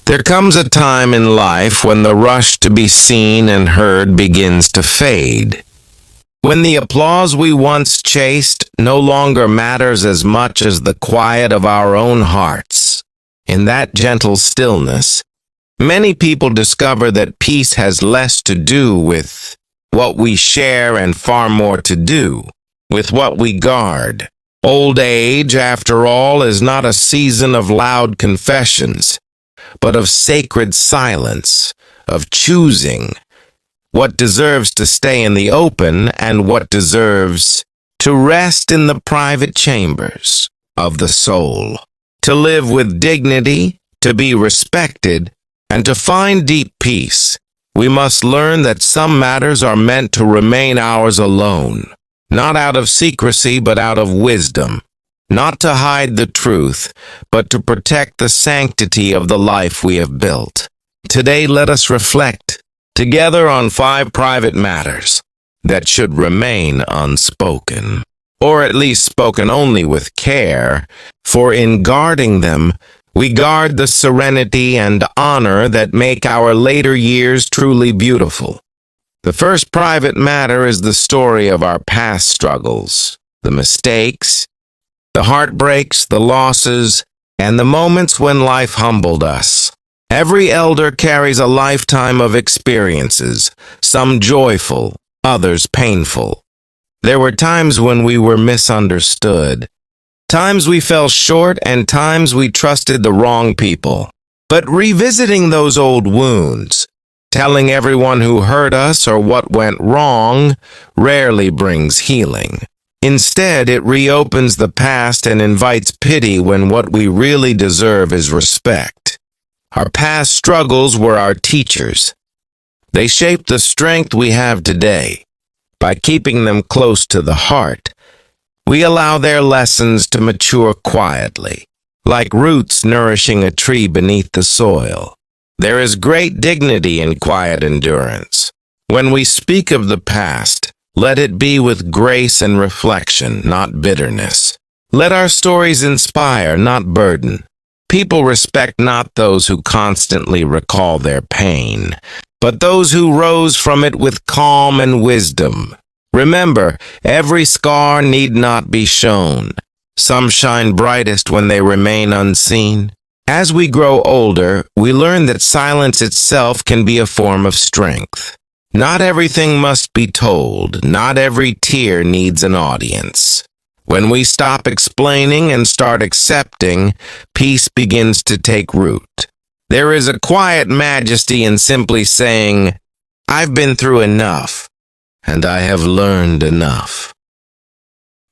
There comes a time in life when the rush to be seen and heard begins to fade. When the applause we once chased no longer matters as much as the quiet of our own hearts. In that gentle stillness, many people discover that peace has less to do with what we share and far more to do with what we guard. Old age, after all, is not a season of loud confessions, but of sacred silence, of choosing what deserves to stay in the open and what deserves to rest in the private chambers of the soul. To live with dignity, to be respected, and to find deep peace, we must learn that some matters are meant to remain ours alone, not out of secrecy but out of wisdom. Not to hide the truth, but to protect the sanctity of the life we have built. Today, let us reflect together on 5 private matters that should remain unspoken, or at least spoken only with care, for in guarding them, we guard the serenity and honor that make our later years truly beautiful. The first private matter is the story of our past struggles, the mistakes, the heartbreaks, the losses, and the moments when life humbled us. Every elder carries a lifetime of experiences, some joyful, others painful. There were times when we were misunderstood, times we fell short, and times we trusted the wrong people. But revisiting those old wounds, telling everyone who hurt us or what went wrong, rarely brings healing. Instead, it reopens the past and invites pity when what we really deserve is respect. Our past struggles were our teachers. They shaped the strength we have today. By keeping them close to the heart, we allow their lessons to mature quietly, like roots nourishing a tree beneath the soil. There is great dignity in quiet endurance. When we speak of the past, let it be with grace and reflection, not bitterness. Let our stories inspire, not burden. People respect not those who constantly recall their pain, but those who rose from it with calm and wisdom. Remember, every scar need not be shown. Some shine brightest when they remain unseen. As we grow older, we learn that silence itself can be a form of strength. Not everything must be told. Not every tear needs an audience. When we stop explaining and start accepting, peace begins to take root. There is a quiet majesty in simply saying, "I've been through enough, and I have learned enough."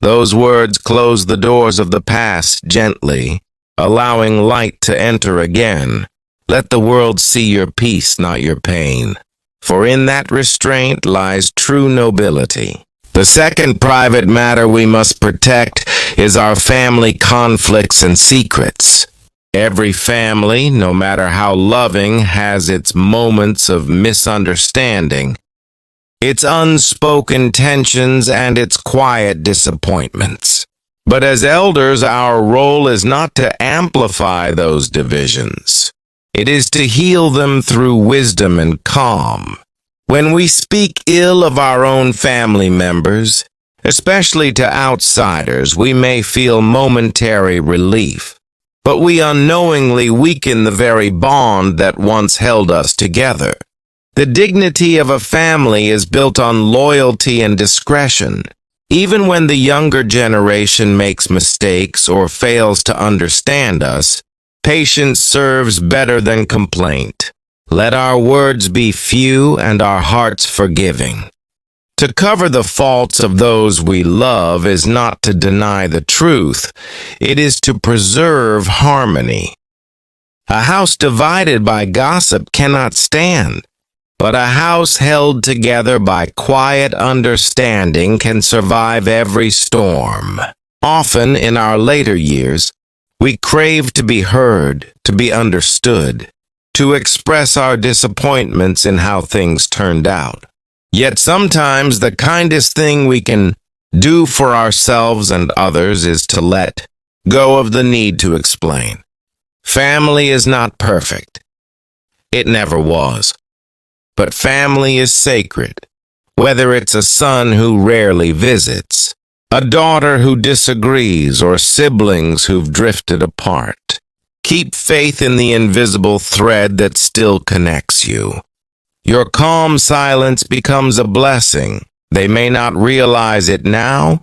Those words close the doors of the past gently, allowing light to enter again. Let the world see your peace, not your pain. For in that restraint lies true nobility. The second private matter we must protect is our family conflicts and secrets. Every family, no matter how loving, has its moments of misunderstanding, its unspoken tensions, and its quiet disappointments. But as elders, our role is not to amplify those divisions. It is to heal them through wisdom and calm. When we speak ill of our own family members, especially to outsiders, we may feel momentary relief, but we unknowingly weaken the very bond that once held us together. The dignity of a family is built on loyalty and discretion. Even when the younger generation makes mistakes or fails to understand us, patience serves better than complaint. Let our words be few and our hearts forgiving. To cover the faults of those we love is not to deny the truth. It is to preserve harmony. A house divided by gossip cannot stand, but a house held together by quiet understanding can survive every storm. Often in our later years, we crave to be heard, to be understood, to express our disappointments in how things turned out. Yet sometimes the kindest thing we can do for ourselves and others is to let go of the need to explain. Family is not perfect. It never was. But family is sacred. Whether it's a son who rarely visits, a daughter who disagrees, or siblings who've drifted apart, keep faith in the invisible thread that still connects you. Your calm silence becomes a blessing. They may not realize it now,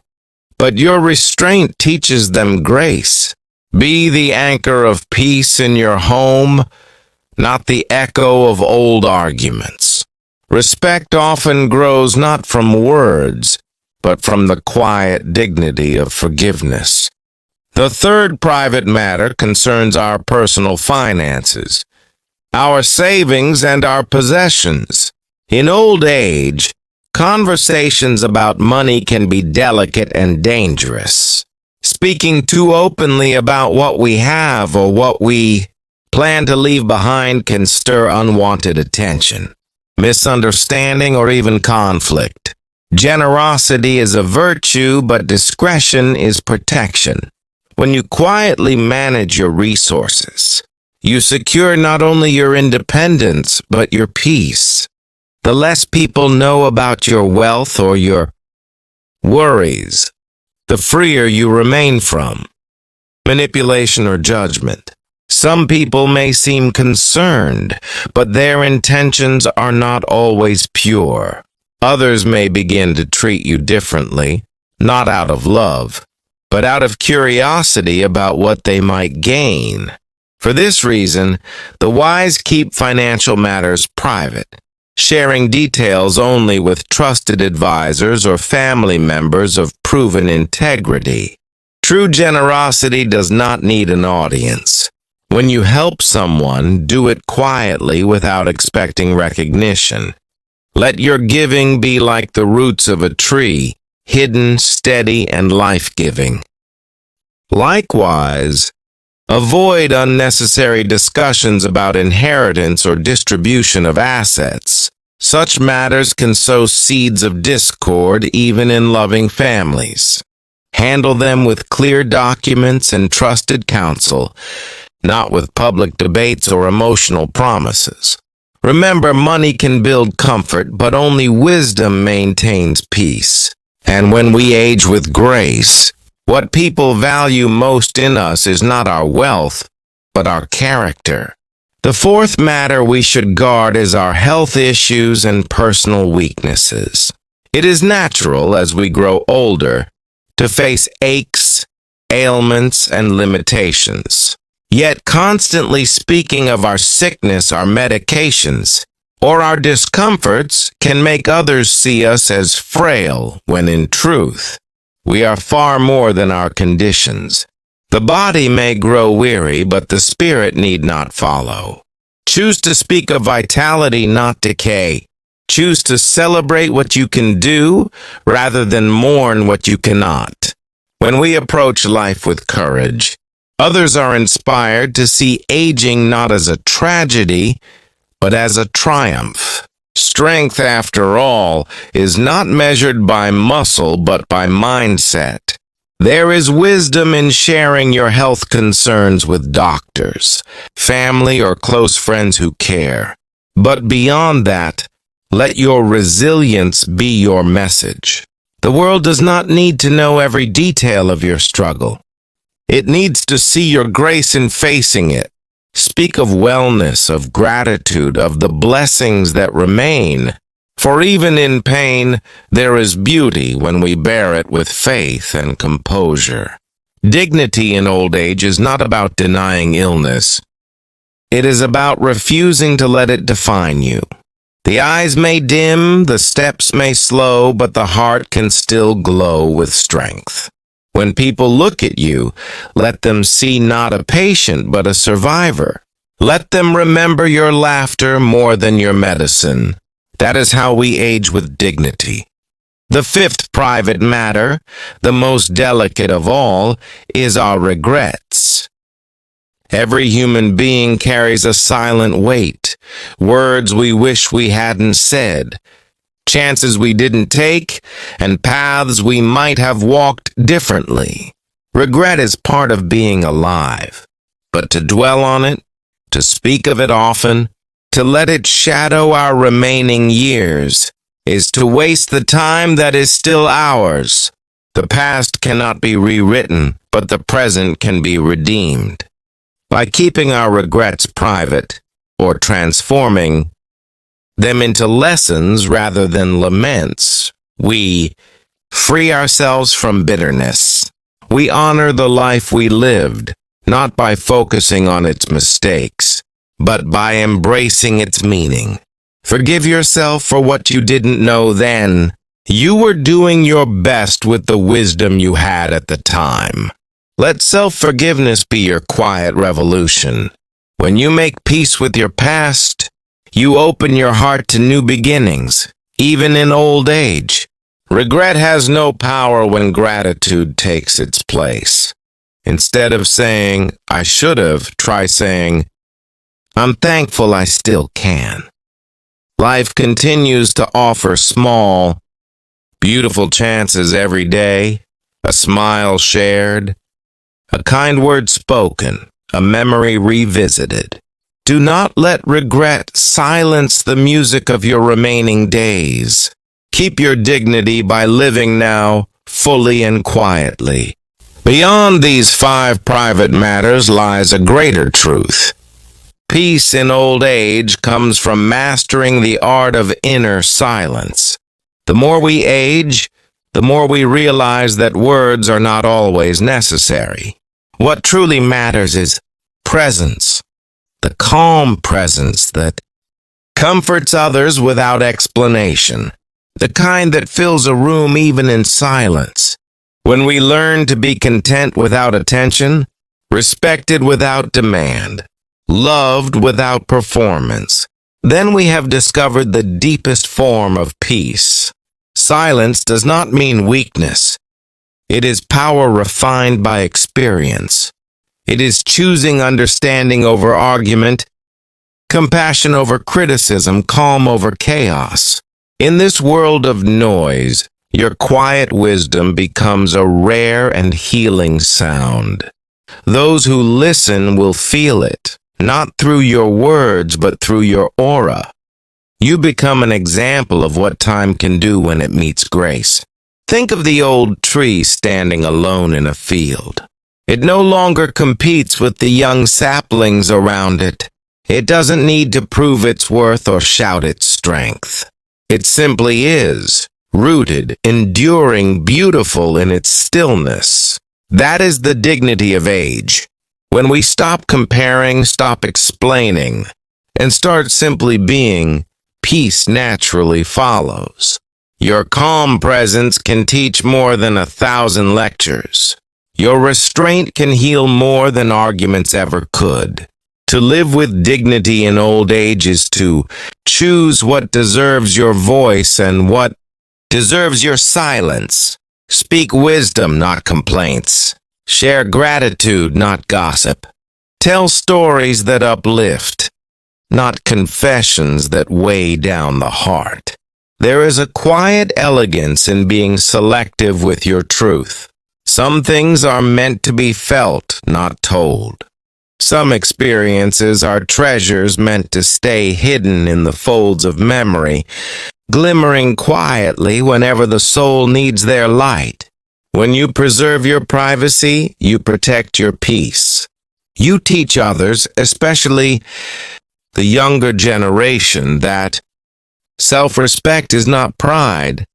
but your restraint teaches them grace. Be the anchor of peace in your home, not the echo of old arguments. Respect often grows not from words, but from the quiet dignity of forgiveness. The third private matter concerns our personal finances, our savings and our possessions. In old age, conversations about money can be delicate and dangerous. Speaking too openly about what we have or what we plan to leave behind can stir unwanted attention, misunderstanding, or even conflict. Generosity is a virtue, but discretion is protection. When you quietly manage your resources, you secure not only your independence, but your peace. The less people know about your wealth or your worries, the freer you remain from manipulation or judgment. Some people may seem concerned, but their intentions are not always pure. Others may begin to treat you differently, not out of love, but out of curiosity about what they might gain. For this reason, the wise keep financial matters private, sharing details only with trusted advisors or family members of proven integrity. True generosity does not need an audience. When you help someone, do it quietly without expecting recognition. Let your giving be like the roots of a tree, hidden, steady, and life-giving. Likewise, avoid unnecessary discussions about inheritance or distribution of assets. Such matters can sow seeds of discord even in loving families. Handle them with clear documents and trusted counsel, not with public debates or emotional promises. Remember, money can build comfort, but only wisdom maintains peace. And when we age with grace, what people value most in us is not our wealth, but our character. The fourth matter we should guard is our health issues and personal weaknesses. It is natural as we grow older to face aches, ailments, and limitations. Yet constantly speaking of our sickness, our medications, or our discomforts can make others see us as frail, when in truth, we are far more than our conditions. The body may grow weary, but the spirit need not follow. Choose to speak of vitality, not decay. Choose to celebrate what you can do, rather than mourn what you cannot. When we approach life with courage, others are inspired to see aging not as a tragedy, but as a triumph. Strength, after all, is not measured by muscle, but by mindset. There is wisdom in sharing your health concerns with doctors, family, or close friends who care. But beyond that, let your resilience be your message. The world does not need to know every detail of your struggle. It needs to see your grace in facing it. Speak of wellness, of gratitude, of the blessings that remain. For even in pain, there is beauty when we bear it with faith and composure. Dignity in old age is not about denying illness. It is about refusing to let it define you. The eyes may dim, the steps may slow, but the heart can still glow with strength. When people look at you, let them see not a patient, but a survivor. Let them remember your laughter more than your medicine. That is how we age with dignity. The fifth private matter, the most delicate of all, is our regrets. Every human being carries a silent weight, words we wish we hadn't said, chances we didn't take, and paths we might have walked differently. Regret is part of being alive, but to dwell on it, to speak of it often, To let it shadow our remaining years is to waste the time that is still ours. The past cannot be rewritten, but the present can be redeemed. By keeping our regrets private, or transforming them into lessons rather than laments, we free ourselves from bitterness. We honor the life we lived, not by focusing on its mistakes, but by embracing its meaning. Forgive yourself for what you didn't know then. You were doing your best with the wisdom you had at the time. Let self-forgiveness be your quiet revolution. When you make peace with your past, you open your heart to new beginnings, even in old age. Regret has no power when gratitude takes its place. Instead of saying, "I should have," try saying, "I'm thankful I still can." Life continues to offer small, beautiful chances every day, a smile shared, a kind word spoken, a memory revisited. Do not let regret silence the music of your remaining days. Keep your dignity by living now, fully and quietly. Beyond these 5 private matters lies a greater truth. Peace in old age comes from mastering the art of inner silence. The more we age, the more we realize that words are not always necessary. What truly matters is presence, the calm presence that comforts others without explanation, the kind that fills a room even in silence. When we learn to be content without attention, respected without demand, loved without performance, then we have discovered the deepest form of peace. Silence does not mean weakness. It is power refined by experience. It is choosing understanding over argument, compassion over criticism, calm over chaos. In this world of noise, your quiet wisdom becomes a rare and healing sound. Those who listen will feel it, not through your words, but through your aura. You become an example of what time can do when it meets grace. Think of the old tree standing alone in a field. It no longer competes with the young saplings around it. It doesn't need to prove its worth or shout its strength. It simply is, rooted, enduring, beautiful in its stillness. That is the dignity of age. When we stop comparing, stop explaining, and start simply being, peace naturally follows. Your calm presence can teach more than 1,000 lectures. Your restraint can heal more than arguments ever could. To live with dignity in old age is to choose what deserves your voice and what deserves your silence. Speak wisdom, not complaints. Share gratitude, not gossip. Tell stories that uplift, not confessions that weigh down the heart. There is a quiet elegance in being selective with your truth. Some things are meant to be felt, not told. Some experiences are treasures meant to stay hidden in the folds of memory, glimmering quietly whenever the soul needs their light. When you preserve your privacy, you protect your peace. You teach others, especially the younger generation, that self-respect is not pride.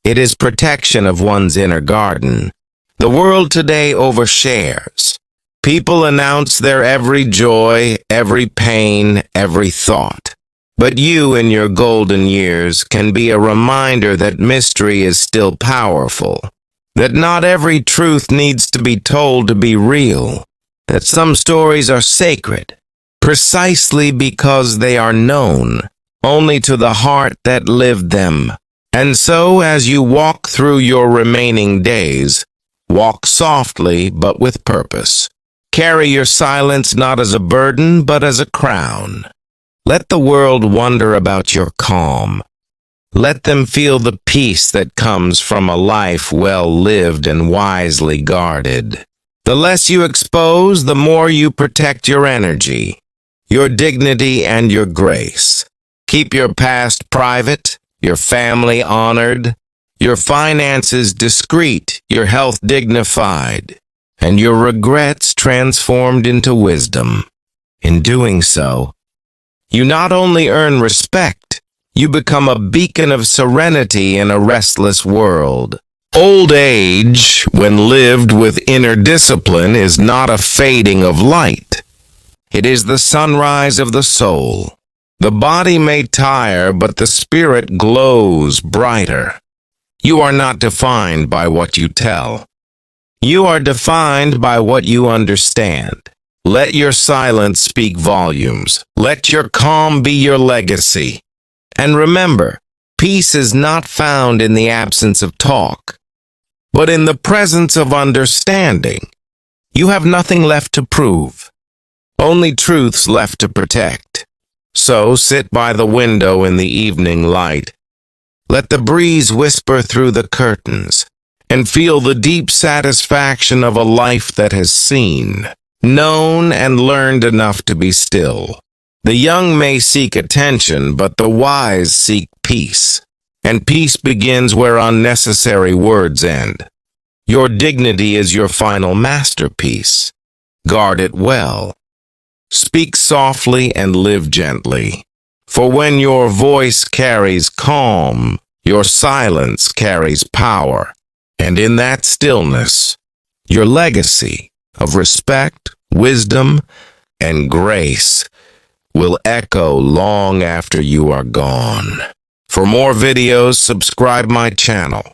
It is protection of one's inner garden. The world today overshares. People announce their every joy, every pain, every thought. But you, in your golden years, can be a reminder that mystery is still powerful, that not every truth needs to be told to be real, that some stories are sacred, precisely because they are known only to the heart that lived them. And so, as you walk through your remaining days, walk softly but with purpose. Carry your silence not as a burden, but as a crown. Let the world wonder about your calm. Let them feel the peace that comes from a life well lived and wisely guarded. The less you expose, the more you protect your energy. your dignity, and your grace. Keep your past private, your family honored, your finances discreet, your health dignified, and your regrets transformed into wisdom. In doing so, you not only earn respect, you become a beacon of serenity in a restless world. Old age, when lived with inner discipline, is not a fading of light. It is the sunrise of the soul. The body may tire, but the spirit glows brighter. You are not defined by what you tell. You are defined by what you understand. Let your silence speak volumes. Let your calm be your legacy. And remember, peace is not found in the absence of talk, but in the presence of understanding. You have nothing left to prove, only truths left to protect. So sit by the window in the evening light. Let the breeze whisper through the curtains, and feel the deep satisfaction of a life that has seen, known, and learned enough to be still. The young may seek attention, but the wise seek peace, and peace begins where unnecessary words end. Your dignity is your final masterpiece. Guard it well. Speak softly and live gently, for when your voice carries calm, your silence carries power, and in that stillness, your legacy of respect, wisdom, and grace will echo long after you are gone. For more videos, subscribe my channel.